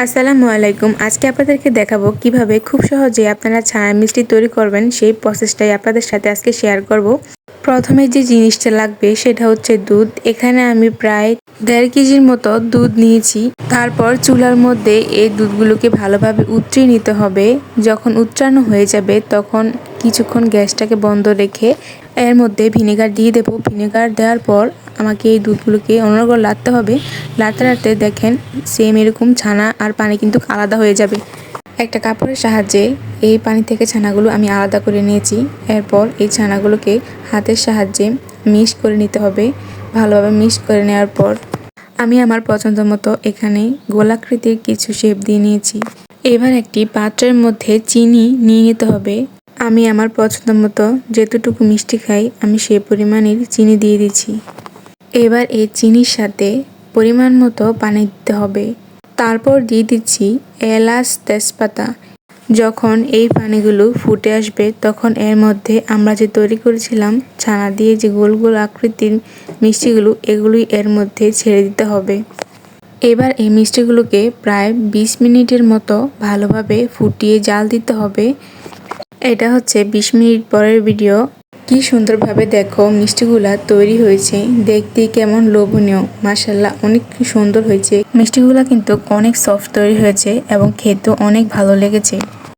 আসসালামু আলাইকুম। আজকে আপনাদেরকে দেখাবো কিভাবে খুব সহজে আপনারা ছানা মিষ্টি তৈরি করবেন, সেই প্রসেসটাই আপনাদের সাথে আজকে শেয়ার করব। প্রথমে যে জিনিসটা লাগবে সেটা হচ্ছে দুধ। এখানে আমি প্রায় 1.5 কেজির মতো দুধ নিয়েছি। তারপর চুলার মধ্যে এই দুধগুলোকে ভালোভাবে উতরিয়ে নিতে হবে। যখন উতরানো হয়ে যাবে তখন কিছুক্ষণ গ্যাসটাকে বন্ধ রেখে এর মধ্যে ভিনেগার দিয়ে দেবো। ভিনেগার দেওয়ার পর আমাকে এই দুধগুলোকে অনর্গল নাড়তে হবে। নাড়তে নাড়তে দেখেন সেম এরকম ছানা আর পানি কিন্তু আলাদা হয়ে যাবে। একটা কাপড়ের সাহায্যে এই পানি থেকে ছানাগুলো আমি আলাদা করে নিয়েছি। এরপর এই ছানাগুলোকে হাতের সাহায্যে মিক্স করে নিতে হবে। ভালোভাবে মিক্স করে নেওয়ার পর আমি আমার পছন্দ মতো এখানে গোলাকৃতির কিছু শেপ দিয়ে নিয়েছি। এবার একটি পাত্রের মধ্যে চিনি নিয়ে নিতে হবে। আমি আমার পছন্দ মতো যতটুকু মিষ্টি খাই আমি সেই পরিমাণের চিনি দিয়ে দিচ্ছি। এবার এই চিনির সাথে পরিমাণ মতো পানি দিতে হবে। তারপর দিয়ে দিচ্ছি এলাচ, তেজপাতা। যখন এই পানিগুলো ফুটে আসবে তখন এর মধ্যে আমরা যে তৈরি করেছিলাম ছানা দিয়ে যে গোল গোল আকৃতির মিষ্টিগুলো, এগুলোই এর মধ্যে ছেড়ে দিতে হবে। এবার এই মিষ্টিগুলোকে প্রায় 20 মিনিটের মতো ভালোভাবে ফুটিয়ে জাল দিতে হবে। এটা হচ্ছে 20 মিনিট পরের ভিডিও। কি সুন্দরভাবে দেখো মিষ্টিগুলা তৈরি হয়েছে, দেখতে কেমন লোভনীয়। মাশাআল্লাহ, অনেক সুন্দর হয়েছে। মিষ্টিগুলা কিন্তু অনেক সফট তৈরি হয়েছে এবং খেতেও অনেক ভালো লেগেছে।